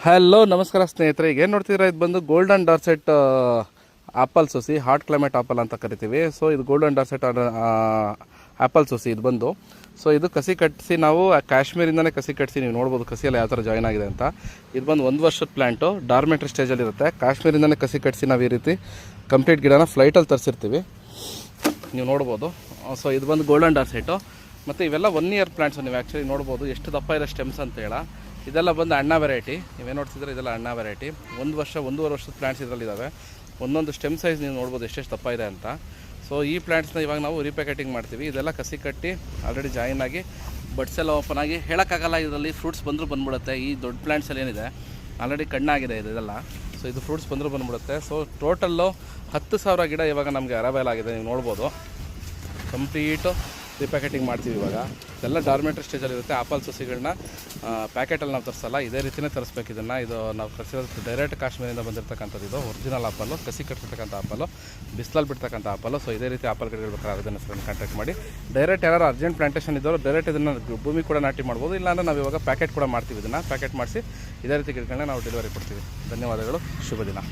Hello ನಮಸ್ಕಾರ ಸ್ನೇಹಿತರೆ, ಈಗ ಏನು ನೋಡ್ತಿದ್ರೆ ಇದು ಬಂದು ಗೋಲ್ಡನ್ ಡಾರ್ಸೆಟ್ ಆ್ಯಪಲ್ ಸೊಸಿ, ಹಾಟ್ ಕ್ಲೈಮೇಟ್ ಆ್ಯಪಲ್ ಅಂತ ಕರಿತೀವಿ. ಸೊ ಇದು ಗೋಲ್ಡನ್ ಡಾರ್ಸೆಟ್ ಆ್ಯಪಲ್ ಸೊಸಿ ಇದು ಬಂದು. ಸೊ ಇದು ಕಸಿ ಕಟ್ಟಿಸಿ ನಾವು ಕಾಶ್ಮೀರಿಂದನೇ ಕಸಿ ಕಟ್ಟಿಸಿ, ನೀವು ನೋಡ್ಬೋದು ಕಸಿಯಲ್ಲಿ ಯಾವ ಥರ ಜಾಯ್ನ್ ಆಗಿದೆ ಅಂತ. ಇದು ಬಂದು 1 ವರ್ಷದ ಪ್ಲ್ಯಾಂಟು, ಡಾರ್ಮೆಟ್ರಿ ಸ್ಟೇಜಲ್ಲಿರುತ್ತೆ. ಕಾಶ್ಮೀರಿಂದನೇ ಕಸಿ ಕಟ್ಟಿಸಿ ನಾವು ಈ ರೀತಿ ಕಂಪ್ಲೀಟ್ ಗಿಡನ ಫ್ಲೈಟಲ್ಲಿ ತರಿಸಿರ್ತೀವಿ, ನೀವು ನೋಡ್ಬೋದು. ಸೊ ಇದು ಬಂದು ಗೋಲ್ಡನ್ ಡಾರ್ಸೆಟು. ಮತ್ತು ಇವೆಲ್ಲ 1 ಇಯರ್ ಪ್ಲ್ಯಾಂಟ್ಸು. ನೀವು ಆ್ಯಕ್ಚುಲಿ ನೋಡ್ಬೋದು ಎಷ್ಟು ದಪ್ಪ ಇದೆ ಸ್ಟೆಮ್ಸ್ ಅಂತ ಹೇಳ. ಇದೆಲ್ಲ ಬಂದು ಅಣ್ಣ ವೆರೈಟಿ. ನೀವೇನು ನೋಡ್ತಿದ್ರೆ ಇದೆಲ್ಲ ಅಣ್ಣ ವೆರೈಟಿ. 1 ವರ್ಷ 1.5 ವರ್ಷದ ಪ್ಲ್ಯಾಂಟ್ಸ್ ಇದರಲ್ಲಿದ್ದಾವೆ. ಒಂದೊಂದು ಸ್ಟೆಮ್ ಸೈಜ್ ನೀವು ನೋಡ್ಬೋದು ಎಷ್ಟೆಷ್ಟು ದಪ್ಪ ಇದೆ ಅಂತ. ಸೊ ಈ ಪ್ಲ್ಯಾಂಟ್ಸ್ನ ಇವಾಗ ನಾವು ರೀಪ್ಯಾಕೆಟಿಂಗ್ ಮಾಡ್ತೀವಿ. ಇದೆಲ್ಲ ಕಸಿ ಕಟ್ಟಿ ಆಲ್ರೆಡಿ ಜಾಯಿನ್ ಆಗಿ ಬಡ್ಸ್ ಎಲ್ಲ ಓಪನ್ ಆಗಿ, ಹೇಳೋಕ್ಕಾಗಲ್ಲ ಇದರಲ್ಲಿ ಫ್ರೂಟ್ಸ್ ಬಂದರೂ ಬಂದ್ಬಿಡುತ್ತೆ. ಈ ದೊಡ್ಡ ಪ್ಲ್ಯಾಂಟ್ಸಲ್ಲಿ ಏನಿದೆ ಆಲ್ರೆಡಿ ಕಣ್ಣಾಗಿದೆ ಇದೆಲ್ಲ. ಸೊ ಇದು ಫ್ರೂಟ್ಸ್ ಬಂದರೂ ಬಂದ್ಬಿಡುತ್ತೆ. ಸೊ ಟೋಟಲ್ಲು 10,000 ಗಿಡ ಇವಾಗ ನಮಗೆ ಅರವೈಲ್ ಆಗಿದೆ, ನೀವು ನೋಡ್ಬೋದು. ಕಂಪ್ಲೀಟು ರೀಪ್ಯಾಕೆಟಿಂಗ್ ಮಾಡ್ತೀವಿ ಇವಾಗ. ಇದೆಲ್ಲ ಡಾರ್ಮೆಟ್ರಿ ಸ್ಟೇಜಲ್ಲಿರುತ್ತೆ. ಆಪಲ್ ಸಸಿಗಳನ್ನ ಪ್ಯಾಕೆಟಲ್ಲಿ ನಾವು ತರಿಸಲ್ಲ, ಇದೇ ರೀತಿಯೇ ತರಿಸ್ಬೇಕು ಇದನ್ನು. ಇದು ನಾವು ತರಿಸಿರೋದು ಡೈರೆಕ್ಟ್ ಕಾಶ್ಮೀರಿಂದ ಬಂದಿರತಕ್ಕಂಥದ್ದು. ಇದು ಒರಿಜಿನಲ್ ಆಪಲ್ಲು, ಕಸಿ ಕಟ್ಟಿರ್ತಕ್ಕಂಥ ಆಪಲ್ಲು, ಬಿಸಿಲಲ್ಲಿ ಬಿಡ್ತಕ್ಕಂಥ ಆಪಲ್ಲು. ಸೊ ಇದೇ ರೀತಿ ಆಪಲ್ ಗಿಡಗಳು ಬೇಕಾದ್ರೆ ಅದನ್ನು ಫ್ರೆಂಡ್ ಕಾಂಟ್ಯಾಕ್ಟ್ ಮಾಡಿ. ಡೈರೆಕ್ಟ್ ಯಾರು ಅರ್ಜೆಂಟ್ ಪ್ಲಾಂಟೇಷನ್ ಇದ್ದವರು ಡೈರೆಕ್ಟ್ ಇದನ್ನು ಭೂಮಿ ಕೂಡ ನಾಟಿ ಮಾಡ್ಬೋದು. ಇಲ್ಲಾಂದರೆ ನಾವು ಇವಾಗ ಪ್ಯಾಕೆಟ್ ಕೂಡ ಮಾಡ್ತೀವಿ. ಇದನ್ನು ಪ್ಯಾಕೆಟ್ ಮಾಡಿಸಿ ಇದೇ ರೀತಿ ಗಿಡಗಳನ್ನ ನಾವು ಡೆಲಿವರಿ ಕೊಡ್ತೀವಿ. ಧನ್ಯವಾದಗಳು, ಶುಭ ದಿನ.